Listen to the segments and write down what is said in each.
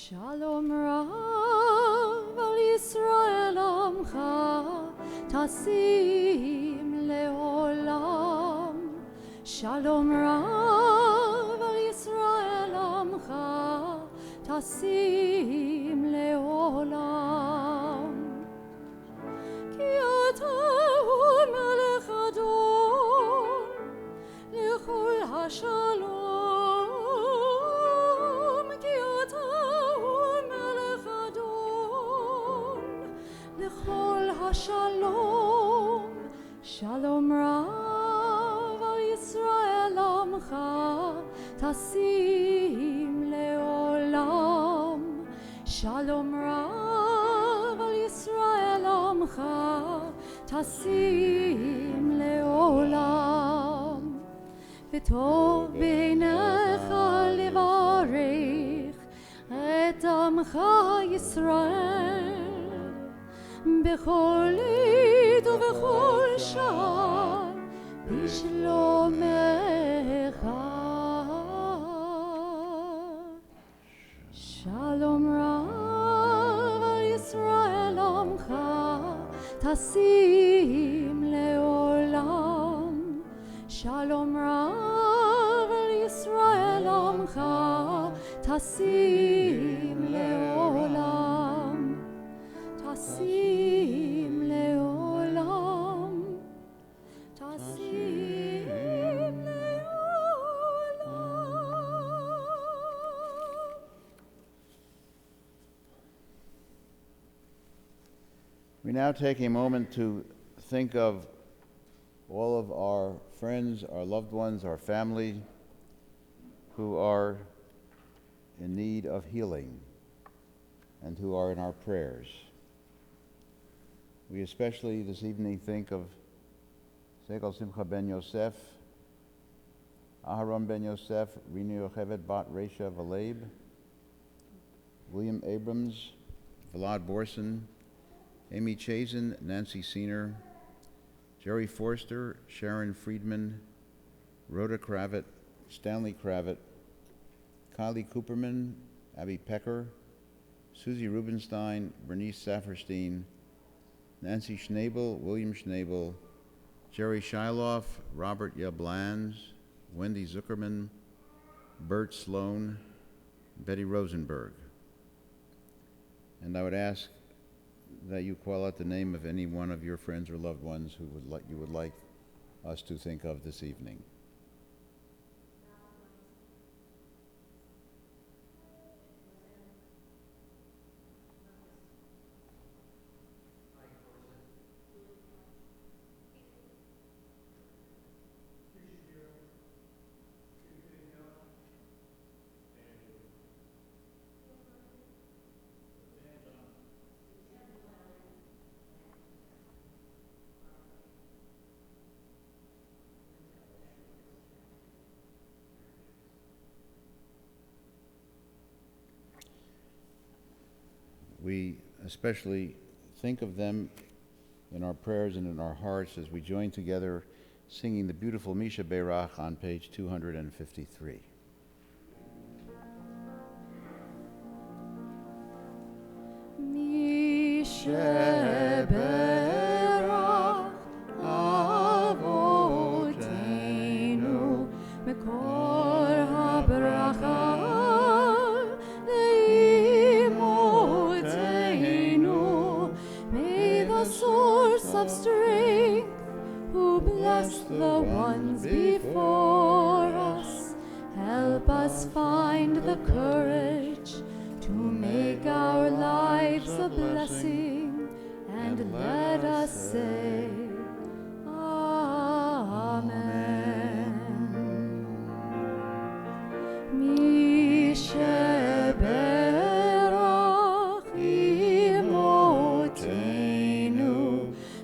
Shalom Rav al Yisrael Amcha Tasim Leolam. Shalom Rav al Yisrael Amcha Tasim Leolam. Ki ata hu Melech Adon Lechol HaShalom. Lechol HaShalom, Shalom Rav al Yisrael Amcha Tasim Leolam. Shalom Rav al Yisrael Amcha Tasim Leolam. V'tov b'einecha levarech et Amcha Yisrael בכל עת ובכל שעה בשלומך. שלום רב על ישראל עמך תשים לעולם. שלום רב על ישראל עמך תשים לעולם. Tasim leolam, tasim leolam. We now take a moment to think of all of our friends, our loved ones, our family who are in need of healing and who are in our prayers. We especially this evening think of Segal Simcha ben Yosef, Aharon ben Yosef, Rina Yocheved bat Resha Valeb, William Abrams, Vlad Borson, Amy Chazen, Nancy Senior, Jerry Forster, Sharon Friedman, Rhoda Kravitz, Stanley Kravitz, Kylie Cooperman, Abby Pecker, Susie Rubenstein, Bernice Safferstein, Nancy Schnabel, William Schnabel, Jerry Shiloff, Robert Yablans, Wendy Zuckerman, Bert Sloan, Betty Rosenberg. And I would ask that you call out the name of any one of your friends or loved ones who you would like us to think of this evening. We especially think of them in our prayers and in our hearts as we join together singing the beautiful Misha Beirach on page 253. Misha Beirach Avotenu Mekor HaBracha Source of strength, who bless the ones before us, help us find the courage to make our lives a blessing, and let us say, Amen. Mishe Berach Imotenu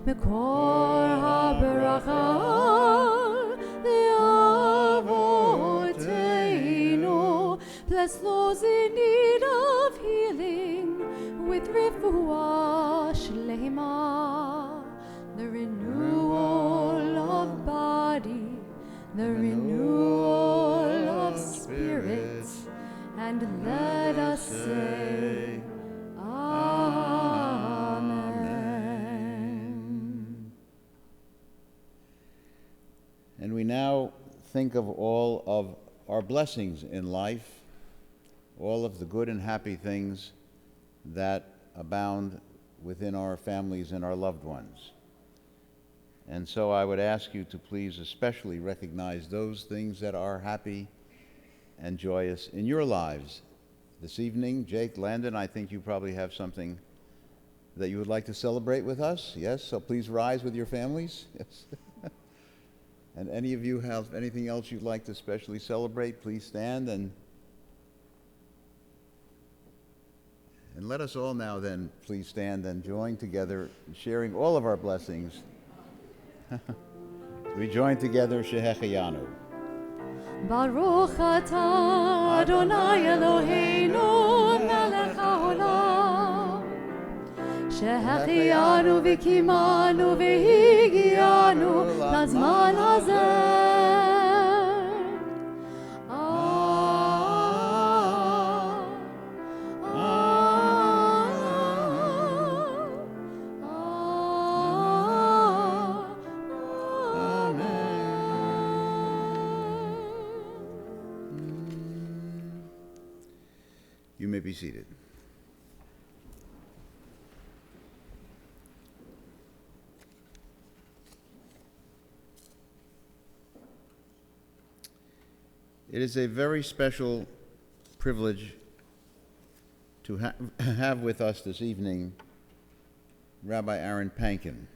Mekor HaBracha Le'avoteinu. Bless those in need of healing with refuah shlema, the renewal of body, the renewal of spirit, and let us say, think of all of our blessings in life, all of the good and happy things that abound within our families and our loved ones. And so I would ask you to please especially recognize those things that are happy and joyous in your lives. This evening, Jake, Landon, I think you probably have something that you would like to celebrate with us. Yes, so please rise with your families. Yes. And any of you have anything else you'd like to especially celebrate, please stand and let us all now then please stand and join together in sharing all of our blessings. We join together, Shehecheyanu. Baruch atah Adonai Eloheinu melech haolam שהחיינו וקיימנו והגיענו לזמן הזה. You may be seated. It is a very special privilege to have with us this evening Rabbi Aaron Pankin.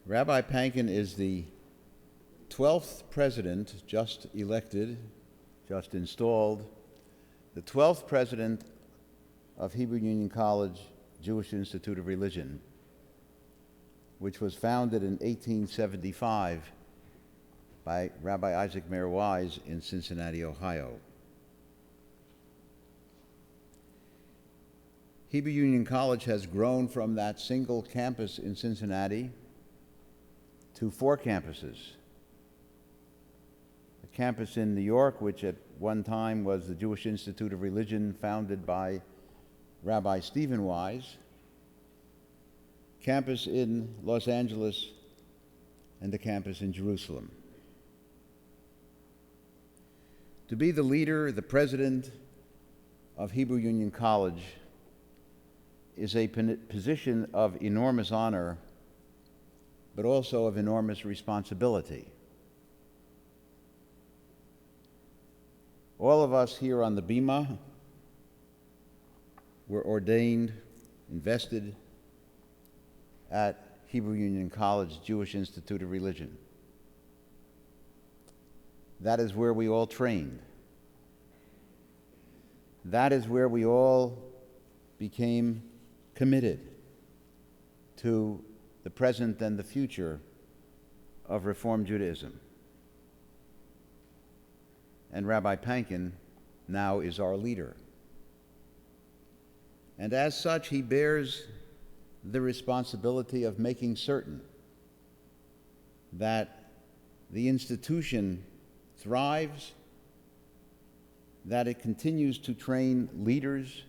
Rabbi Pankin is the 12th president just elected, just installed, the 12th president of Hebrew Union College Jewish Institute of Religion, which was founded in 1875 by Rabbi Isaac Mayer Wise in Cincinnati, Ohio. Hebrew Union College has grown from that single campus in Cincinnati to 4 campuses. A campus in New York, which at one time was the Jewish Institute of Religion founded by Rabbi Stephen Wise, campus in Los Angeles, and the campus in Jerusalem. To be the leader, the president of Hebrew Union College is a position of enormous honor, but also of enormous responsibility. All of us here on the Bima were ordained, invested at Hebrew Union College Jewish Institute of Religion. That is where we all trained. That is where we all became committed to the present and the future of Reform Judaism. And Rabbi Pankin now is our leader. And as such, he bears the responsibility of making certain that the institution thrives, that it continues to train leaders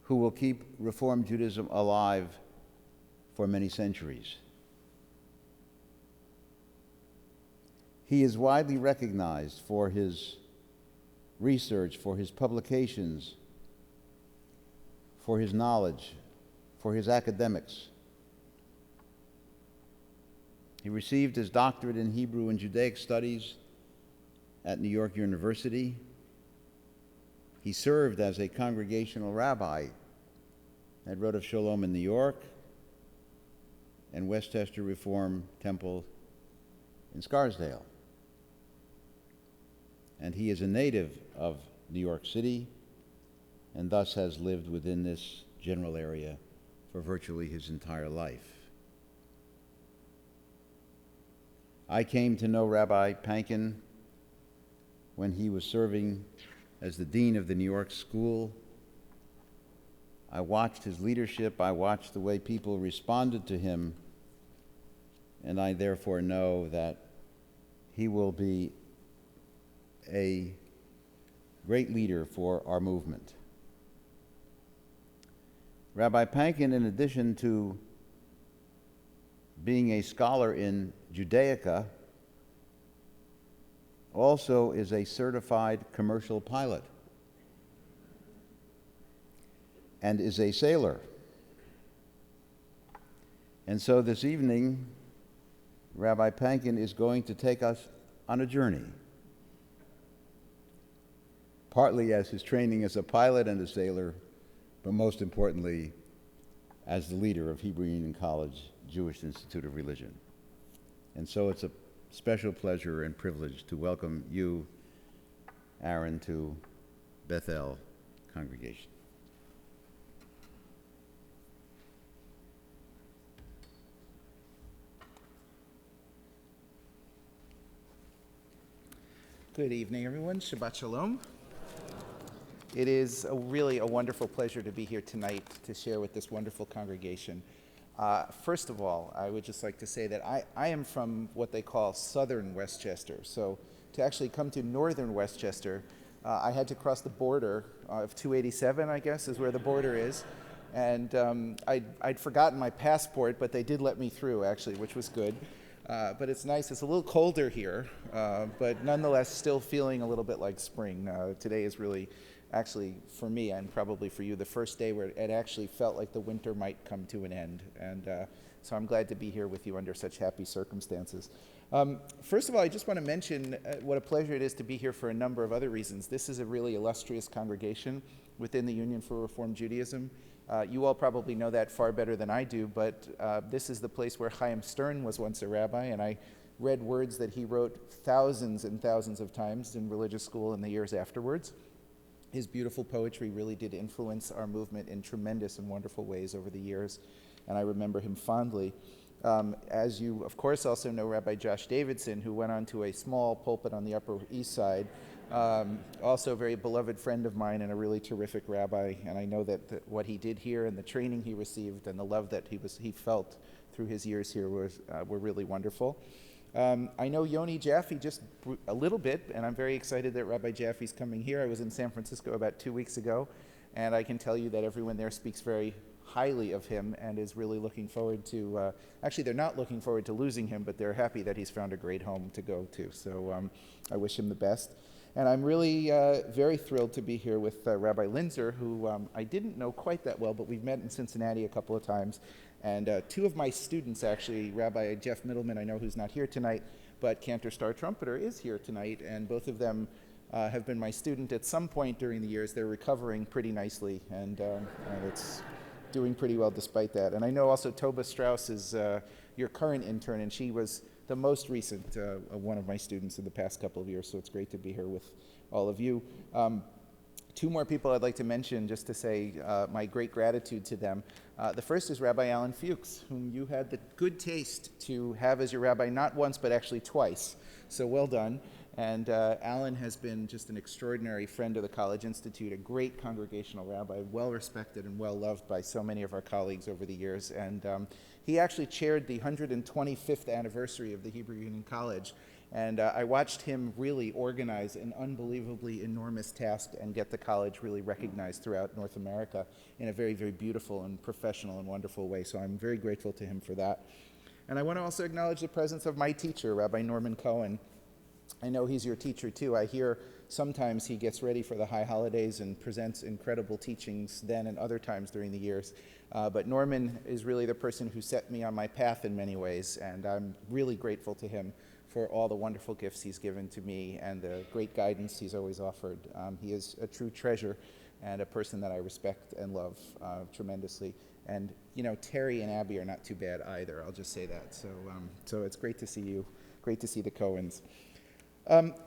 who will keep Reform Judaism alive for many centuries. He is widely recognized for his research, for his publications, for his knowledge, for his academics. He received his doctorate in Hebrew and Judaic Studies at New York University. He served as a congregational rabbi at Rodef Shalom in New York and Westchester Reform Temple in Scarsdale. And he is a native of New York City and thus has lived within this general area for virtually his entire life. I came to know Rabbi Pankin when he was serving as the dean of the New York School. I watched his leadership, I watched the way people responded to him, and I therefore know that he will be a great leader for our movement. Rabbi Pankin, in addition to being a scholar in Judaica, also is a certified commercial pilot and is a sailor. And so this evening, Rabbi Pankin is going to take us on a journey, partly as his training as a pilot and a sailor, but most importantly, as the leader of Hebrew Union College Jewish Institute of Religion. And so it's a special pleasure and privilege to welcome you, Aaron, to Bethel congregation. Good evening, everyone. Shabbat Shalom. It is really a wonderful pleasure to be here tonight to share with this wonderful congregation. First of all, I would just like to say that I am from what they call southern Westchester. So to actually come to northern Westchester, I had to cross the border of 287, I guess, is where the border is. And I'd forgotten my passport, but they did let me through, actually, which was good. But it's nice. It's a little colder here, but nonetheless still feeling a little bit like spring. Today is really, actually, for me and probably for you, the first day where it actually felt like the winter might come to an end. And so I'm glad to be here with you under such happy circumstances. First of all, I just want to mention what a pleasure it is to be here for a number of other reasons. This is a really illustrious congregation within the Union for Reform Judaism. You all probably know that far better than I do, but this is the place where Chaim Stern was once a rabbi, and I read words that he wrote thousands and thousands of times in religious school in the years afterwards. His beautiful poetry really did influence our movement in tremendous and wonderful ways over the years, and I remember him fondly. As you, of course, also know Rabbi Josh Davidson, who went on to a small pulpit on the Upper East Side, also a very beloved friend of mine and a really terrific rabbi, and I know that what he did here and the training he received and the love that he felt through his years here were really wonderful. I know Yoni Jaffe just a little bit, and I'm very excited that Rabbi Jaffe's coming here. I was in San Francisco about 2 weeks ago, and I can tell you that everyone there speaks very highly of him and is really looking forward to, actually they're not looking forward to losing him, but they're happy that he's found a great home to go to. So I wish him the best. And I'm really very thrilled to be here with Rabbi Linzer, who I didn't know quite that well, but we've met in Cincinnati a couple of times. And two of my students, actually, Rabbi Jeff Middleman, I know who's not here tonight, but Cantor Star Trumpeter is here tonight, and both of them have been my student at some point during the years. They're recovering pretty nicely, and it's doing pretty well despite that. And I know also Toba Strauss is your current intern, and she was the most recent one of my students in the past couple of years, so it's great to be here with all of you. Two more people I'd like to mention just to say my great gratitude to them. The first is Rabbi Alan Fuchs, whom you had the good taste to have as your rabbi not once but actually twice, so well done. And Alan has been just an extraordinary friend of the College Institute, a great congregational rabbi, well respected and well loved by so many of our colleagues over the years. And he actually chaired the 125th anniversary of the Hebrew Union College. And I watched him really organize an unbelievably enormous task and get the college really recognized throughout North America in a very, very beautiful and professional and wonderful way. So I'm very grateful to him for that. And I want to also acknowledge the presence of my teacher, Rabbi Norman Cohen. I know he's your teacher too. I hear sometimes he gets ready for the high holidays and presents incredible teachings then and other times during the years. But Norman is really the person who set me on my path in many ways, and I'm really grateful to him for all the wonderful gifts he's given to me and the great guidance he's always offered. He is a true treasure and a person that I respect and love tremendously. And you know, Terry and Abby are not too bad either. I'll just say that. So it's great to see you. Great to see the Cohens.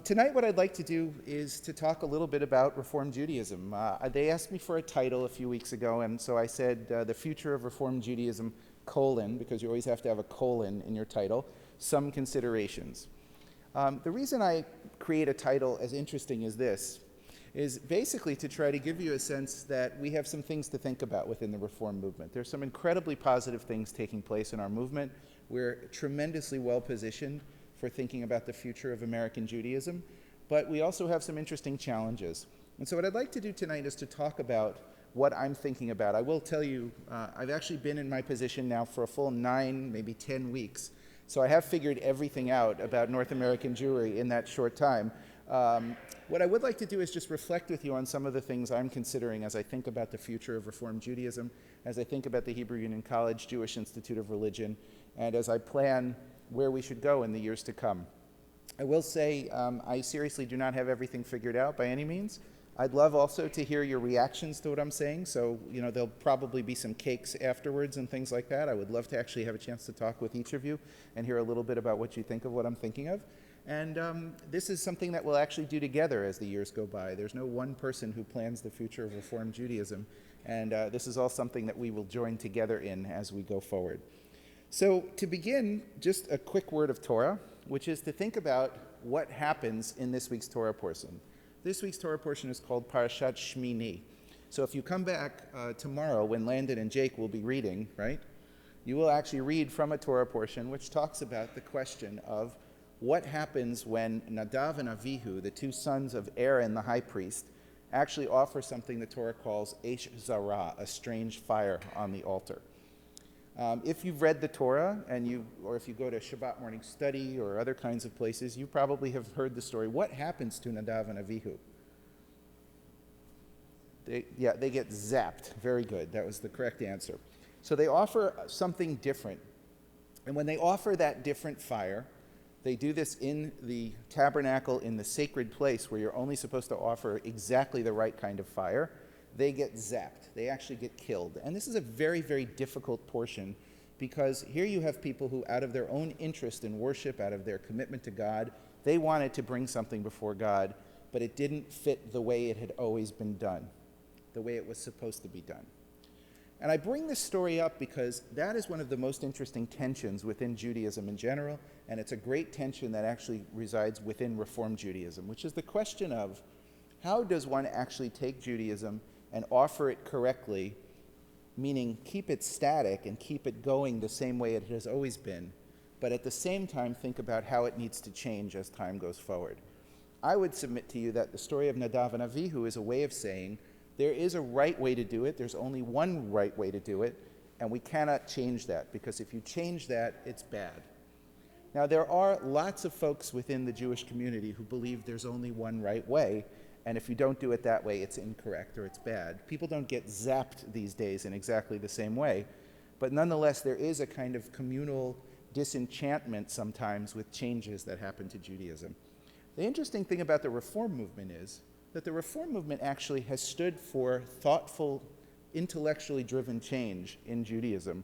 Tonight what I'd like to do is to talk a little bit about Reform Judaism. They asked me for a title a few weeks ago, and so I said The Future of Reform Judaism, because you always have to have a colon in your title, some considerations. The reason I create a title as interesting as this is basically to try to give you a sense that we have some things to think about within the Reform movement. There's some incredibly positive things taking place in our movement. We're tremendously well positioned for thinking about the future of American Judaism, but we also have some interesting challenges. And so what I'd like to do tonight is to talk about what I'm thinking about. I will tell you, I've actually been in my position now for a full 9, maybe 10 weeks. So I have figured everything out about North American Jewry in that short time. What I would like to do is just reflect with you on some of the things I'm considering as I think about the future of Reform Judaism, as I think about the Hebrew Union College Jewish Institute of Religion, and as I plan where we should go in the years to come. I will say I seriously do not have everything figured out by any means. I'd love also to hear your reactions to what I'm saying, so there'll probably be some cakes afterwards and things like that. I would love to actually have a chance to talk with each of you and hear a little bit about what you think of what I'm thinking of. And this is something that we'll actually do together as the years go by. There's no one person who plans the future of Reform Judaism, and this is all something that we will join together in as we go forward. So to begin, just a quick word of Torah, which is to think about what happens in this week's Torah portion. This week's Torah portion is called Parashat Shmini. So if you come back tomorrow when Landon and Jake will be reading, right, you will actually read from a Torah portion which talks about the question of what happens when Nadav and Avihu, the two sons of Aaron, the high priest, actually offer something the Torah calls Eish Zarah, a strange fire on the altar. If you've read the Torah, or if you go to Shabbat morning study or other kinds of places, you probably have heard the story. What happens to Nadav and Avihu? They get zapped. Very good. That was the correct answer. So they offer something different. And when they offer that different fire, they do this in the tabernacle, in the sacred place where you're only supposed to offer exactly the right kind of fire. They get zapped. They actually get killed. And this is a very, very difficult portion because here you have people who, out of their own interest in worship, out of their commitment to God, they wanted to bring something before God, but it didn't fit the way it had always been done, the way it was supposed to be done. And I bring this story up because that is one of the most interesting tensions within Judaism in general, and it's a great tension that actually resides within Reform Judaism, which is the question of how does one actually take Judaism and offer it correctly, meaning keep it static and keep it going the same way it has always been, but at the same time think about how it needs to change as time goes forward. I would submit to you that the story of Nadav and Avihu is a way of saying there is a right way to do it, there's only one right way to do it, and we cannot change that, because if you change that, it's bad. Now, there are lots of folks within the Jewish community who believe there's only one right way, and if you don't do it that way, it's incorrect or it's bad. People don't get zapped these days in exactly the same way, but nonetheless, there is a kind of communal disenchantment sometimes with changes that happen to Judaism. The interesting thing about the Reform movement is that the Reform movement actually has stood for thoughtful, intellectually driven change in Judaism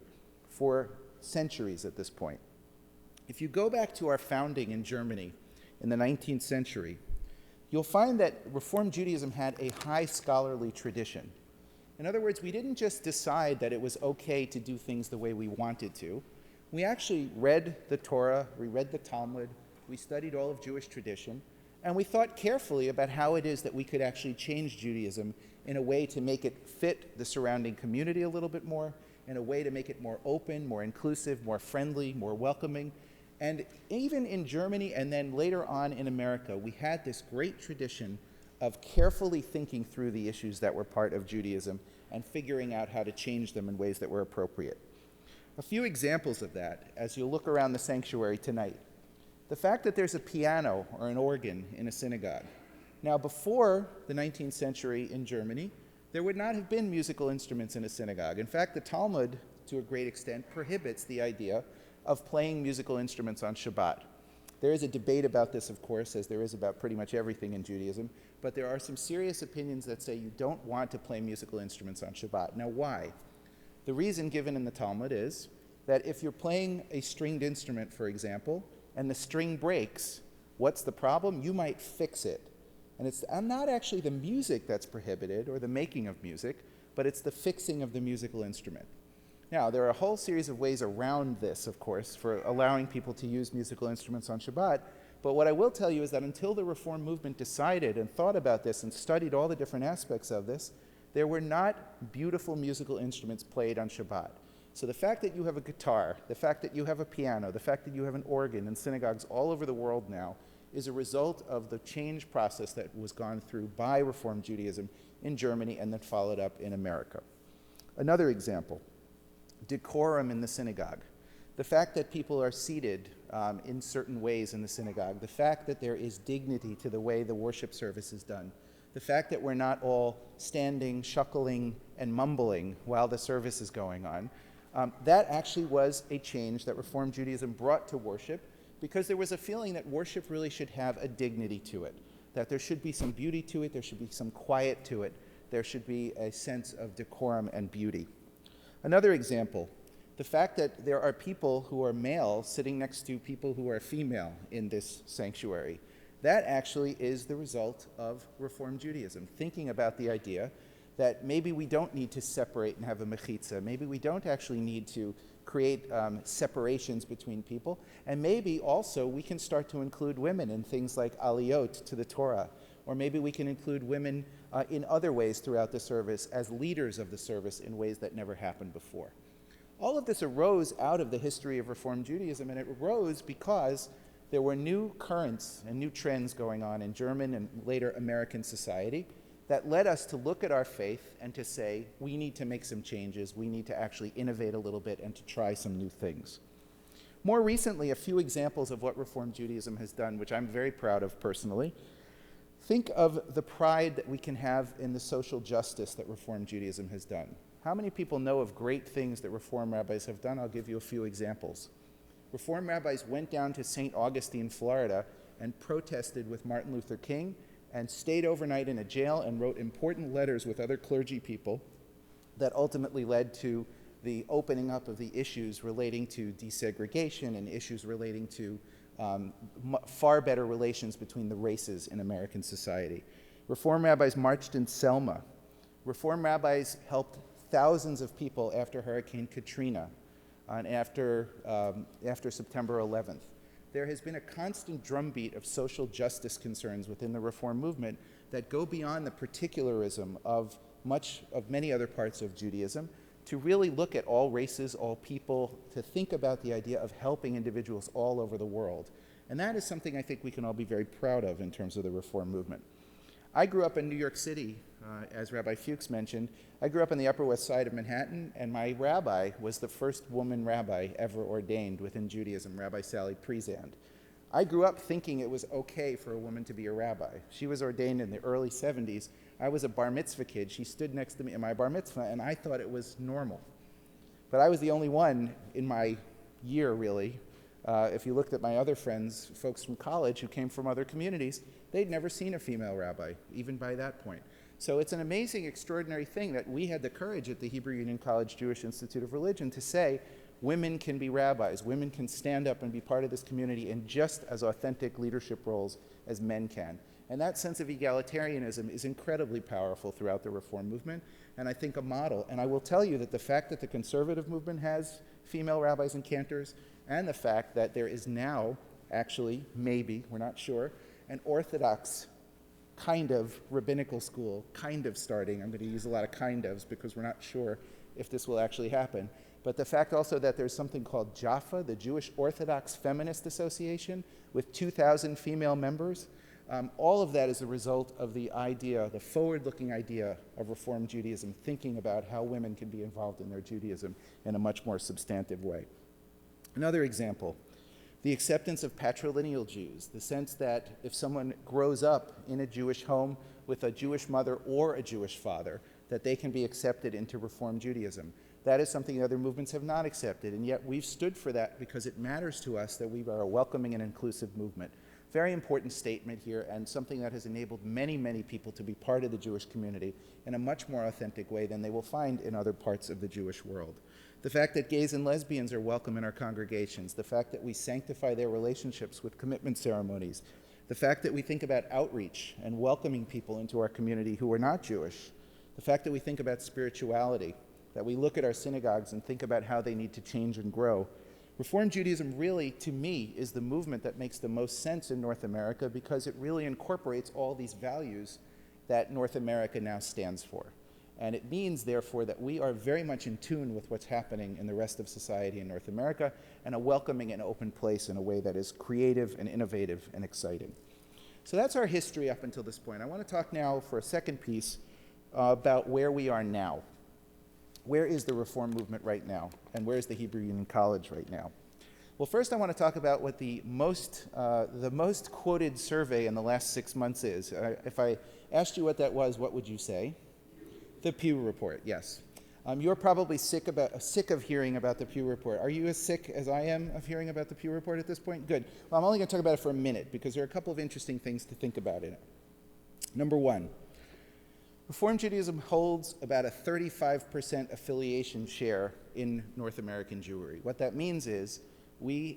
for centuries at this point. If you go back to our founding in Germany in the 19th century, you'll find that Reform Judaism had a high scholarly tradition. In other words, we didn't just decide that it was okay to do things the way we wanted to. We actually read the Torah, we read the Talmud, we studied all of Jewish tradition, and we thought carefully about how it is that we could actually change Judaism in a way to make it fit the surrounding community a little bit more, in a way to make it more open, more inclusive, more friendly, more welcoming. And even in Germany and then later on in America, we had this great tradition of carefully thinking through the issues that were part of Judaism and figuring out how to change them in ways that were appropriate. A few examples of that as you look around the sanctuary tonight. The fact that there's a piano or an organ in a synagogue. Now, before the 19th century in Germany, there would not have been musical instruments in a synagogue. In fact, the Talmud, to a great extent, prohibits the idea of playing musical instruments on Shabbat. There is a debate about this, of course, as there is about pretty much everything in Judaism, but there are some serious opinions that say you don't want to play musical instruments on Shabbat. Now, why? The reason given in the Talmud is that if you're playing a stringed instrument, for example, and the string breaks, what's the problem? You might fix it. And it's not actually the music that's prohibited or the making of music, but it's the fixing of the musical instrument. Now, there are a whole series of ways around this, of course, for allowing people to use musical instruments on Shabbat, but what I will tell you is that until the Reform movement decided and thought about this and studied all the different aspects of this, there were not beautiful musical instruments played on Shabbat. So the fact that you have a guitar, the fact that you have a piano, the fact that you have an organ in synagogues all over the world now is a result of the change process that was gone through by Reform Judaism in Germany and then followed up in America. Another example, decorum in the synagogue. The fact that people are seated in certain ways in the synagogue, the fact that there is dignity to the way the worship service is done, the fact that we're not all standing, shuckling, and mumbling while the service is going on, that actually was a change that Reform Judaism brought to worship, because there was a feeling that worship really should have a dignity to it, that there should be some beauty to it, there should be some quiet to it, there should be a sense of decorum and beauty. Another example, the fact that there are people who are male sitting next to people who are female in this sanctuary, that actually is the result of Reform Judaism, thinking about the idea that maybe we don't need to separate and have a mechitza, maybe we don't actually need to create separations between people, and maybe also we can start to include women in things like aliyot to the Torah, or maybe we can include women in other ways throughout the service as leaders of the service in ways that never happened before. All of this arose out of the history of Reform Judaism, and it arose because there were new currents and new trends going on in German and later American society that led us to look at our faith and to say, we need to make some changes, we need to actually innovate a little bit and to try some new things. More recently, a few examples of what Reform Judaism has done, which I'm very proud of personally. Think of the pride that we can have in the social justice that Reform Judaism has done. How many people know of great things that Reform rabbis have done? I'll give you a few examples. Reform rabbis went down to St. Augustine, Florida, and protested with Martin Luther King, and stayed overnight in a jail and wrote important letters with other clergy people that ultimately led to the opening up of the issues relating to desegregation and issues relating to far better relations between the races in American society. Reform rabbis marched in Selma. Reform rabbis helped thousands of people after Hurricane Katrina and after September 11th. There has been a constant drumbeat of social justice concerns within the Reform movement that go beyond the particularism of many other parts of Judaism to really look at all races, all people, to think about the idea of helping individuals all over the world. And that is something I think we can all be very proud of in terms of the Reform movement. I grew up in New York City, as Rabbi Fuchs mentioned. I grew up on the Upper West Side of Manhattan, and my rabbi was the first woman rabbi ever ordained within Judaism, Rabbi Sally Prezand. I grew up thinking it was okay for a woman to be a rabbi. She was ordained in the early 70s. I was a bar mitzvah kid. She stood next to me in my bar mitzvah, and I thought it was normal. But I was the only one in my year, really. If you looked at my other friends, folks from college who came from other communities, they'd never seen a female rabbi, even by that point. So it's an amazing, extraordinary thing that we had the courage at the Hebrew Union College Jewish Institute of Religion to say, women can be rabbis, women can stand up and be part of this community in just as authentic leadership roles as men can. And that sense of egalitarianism is incredibly powerful throughout the Reform movement, and I think a model. And I will tell you that the fact that the conservative movement has female rabbis and cantors, and the fact that there is now, actually, maybe, we're not sure, an Orthodox kind of rabbinical school, kind of starting. I'm going to use a lot of kind ofs because we're not sure if this will actually happen. But the fact also that there's something called JAFA, the Jewish Orthodox Feminist Association, with 2,000 female members, all of that is a result of the idea, the forward-looking idea of Reform Judaism, thinking about how women can be involved in their Judaism in a much more substantive way. Another example, the acceptance of patrilineal Jews, the sense that if someone grows up in a Jewish home with a Jewish mother or a Jewish father, that they can be accepted into Reform Judaism. That is something other movements have not accepted, and yet we've stood for that because it matters to us that we are a welcoming and inclusive movement. Very important statement here, and something that has enabled many, many people to be part of the Jewish community in a much more authentic way than they will find in other parts of the Jewish world. The fact that gays and lesbians are welcome in our congregations, the fact that we sanctify their relationships with commitment ceremonies, the fact that we think about outreach and welcoming people into our community who are not Jewish, the fact that we think about spirituality, that we look at our synagogues and think about how they need to change and grow. Reform Judaism really, to me, is the movement that makes the most sense in North America because it really incorporates all these values that North America now stands for. And it means, therefore, that we are very much in tune with what's happening in the rest of society in North America and a welcoming and open place in a way that is creative and innovative and exciting. So that's our history up until this point. I want to talk now for a second piece about where we are now. Where is the Reform movement right now? And where is the Hebrew Union College right now? Well, first I want to talk about what the most quoted survey in the last 6 months is. If I asked you what that was, what would you say? The Pew Report, yes. You're probably sick of hearing about the Pew Report. Are you as sick as I am of hearing about the Pew Report at this point? Good. Well, I'm only going to talk about it for a minute because there are a couple of interesting things to think about in it. Number one, Reform Judaism holds about a 35% affiliation share in North American Jewry. What that means is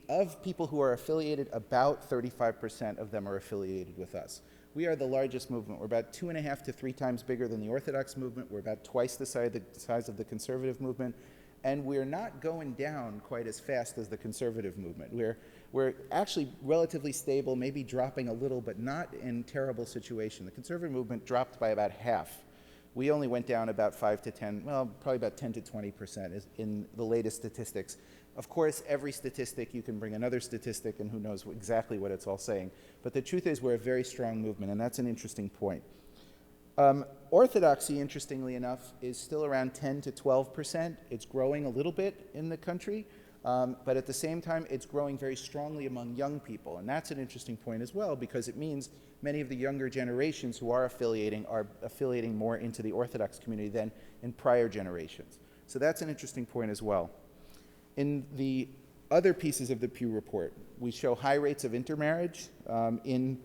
of people who are affiliated, about 35% of them are affiliated with us. We are the largest movement. We're about 2.5 to 3 times bigger than the Orthodox movement. We're about twice the size of the conservative movement. And we're not going down quite as fast as the conservative movement. We're actually relatively stable, maybe dropping a little, but not in terrible situation. The conservative movement dropped by about half. We only went down about 5 to 10, well, probably about 10 to 20% is in the latest statistics. Of course, every statistic, you can bring another statistic, and who knows exactly what it's all saying. But the truth is we're a very strong movement, and that's an interesting point. Orthodoxy, interestingly enough, is still around 10 to 12%. It's growing a little bit in the country, but at the same time, it's growing very strongly among young people. And that's an interesting point as well, because it means many of the younger generations who are affiliating more into the Orthodox community than in prior generations. So that's an interesting point as well. In the other pieces of the Pew Report, we show high rates of intermarriage in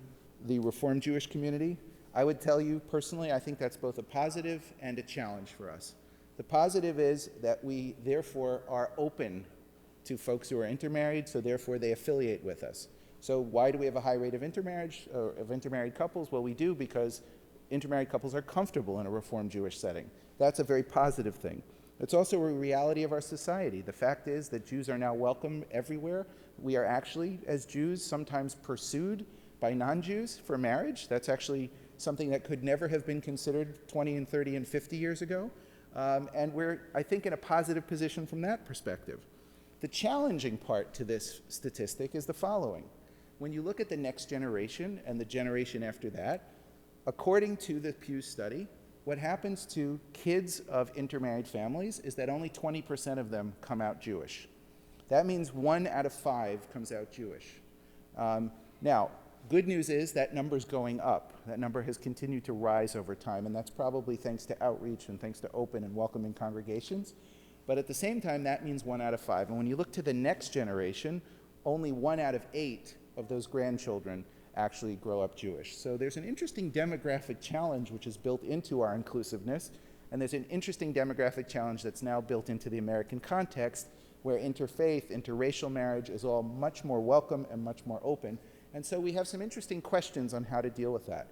the Reform Jewish community. I would tell you personally, I think that's both a positive and a challenge for us. The positive is that we therefore are open to folks who are intermarried, so therefore they affiliate with us. So why do we have a high rate of intermarriage, or of intermarried couples? Well, we do because intermarried couples are comfortable in a Reform Jewish setting. That's a very positive thing. It's also a reality of our society. The fact is that Jews are now welcome everywhere. We are actually, as Jews, sometimes pursued by non-Jews for marriage. That's actually something that could never have been considered 20 and 30 and 50 years ago. And we're, I think, in a positive position from that perspective. The challenging part to this statistic is the following. When you look at the next generation and the generation after that, according to the Pew study, what happens to kids of intermarried families is that only 20% of them come out Jewish. That means 1 out of 5 comes out Jewish. Now, good news is that number's going up. That number has continued to rise over time, and that's probably thanks to outreach and thanks to open and welcoming congregations. But at the same time, that means 1 out of 5. And when you look to the next generation, only 1 out of 8 of those grandchildren actually grow up Jewish. So there's an interesting demographic challenge which is built into our inclusiveness, and there's an interesting demographic challenge that's now built into the American context, where interfaith, interracial marriage is all much more welcome and much more open. And so we have some interesting questions on how to deal with that.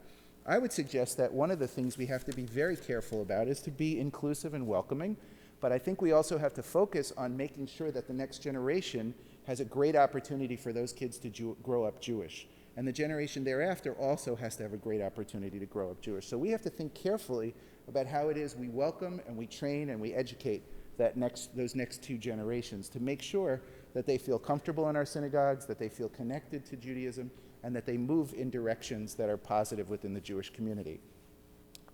I would suggest that one of the things we have to be very careful about is to be inclusive and welcoming, but I think we also have to focus on making sure that the next generation has a great opportunity for those kids to grow up Jewish. And the generation thereafter also has to have a great opportunity to grow up Jewish. So we have to think carefully about how it is we welcome and we train and we educate those next 2 generations to make sure that they feel comfortable in our synagogues, that they feel connected to Judaism, and that they move in directions that are positive within the Jewish community.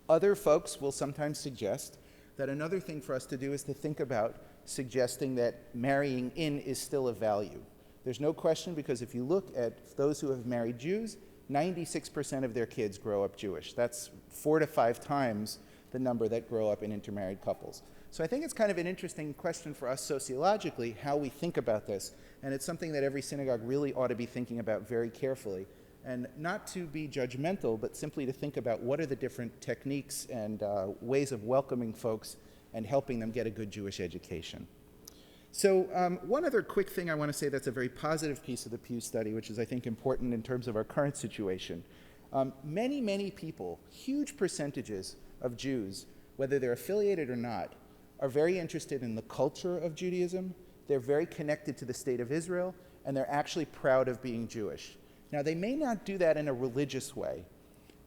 Other folks will sometimes suggest that another thing for us to do is to think about suggesting that marrying in is still of value. There's no question, because if you look at those who have married Jews, 96% of their kids grow up Jewish. That's 4 to 5 times the number that grow up in intermarried couples. So I think it's kind of an interesting question for us sociologically, how we think about this. And it's something that every synagogue really ought to be thinking about very carefully. And not to be judgmental, but simply to think about what are the different techniques and ways of welcoming folks and helping them get a good Jewish education. So one other quick thing I want to say that's a very positive piece of the Pew study, which is, I think, important in terms of our current situation. Many people, huge percentages of Jews, whether they're affiliated or not, are very interested in the culture of Judaism. They're very connected to the state of Israel, and they're actually proud of being Jewish. Now, they may not do that in a religious way,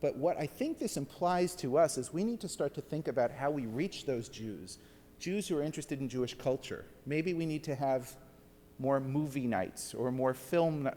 but what I think this implies to us is we need to start to think about how we reach those Jews who are interested in Jewish culture. Maybe we need to have more movie nights or more film,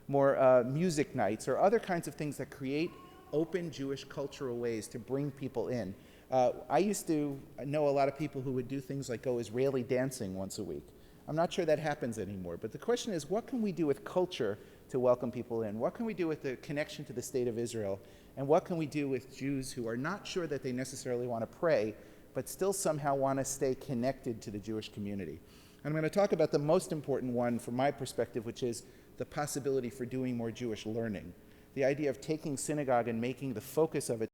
more music nights or other kinds of things that create open Jewish cultural ways to bring people in. I used to know a lot of people who would do things like go Israeli dancing once a week. I'm not sure that happens anymore. But the question is, what can we do with culture to welcome people in? What can we do with the connection to the state of Israel? And what can we do with Jews who are not sure that they necessarily want to pray, but still somehow want to stay connected to the Jewish community? And I'm going to talk about the most important one from my perspective, which is the possibility for doing more Jewish learning. The idea of taking synagogue and making the focus of it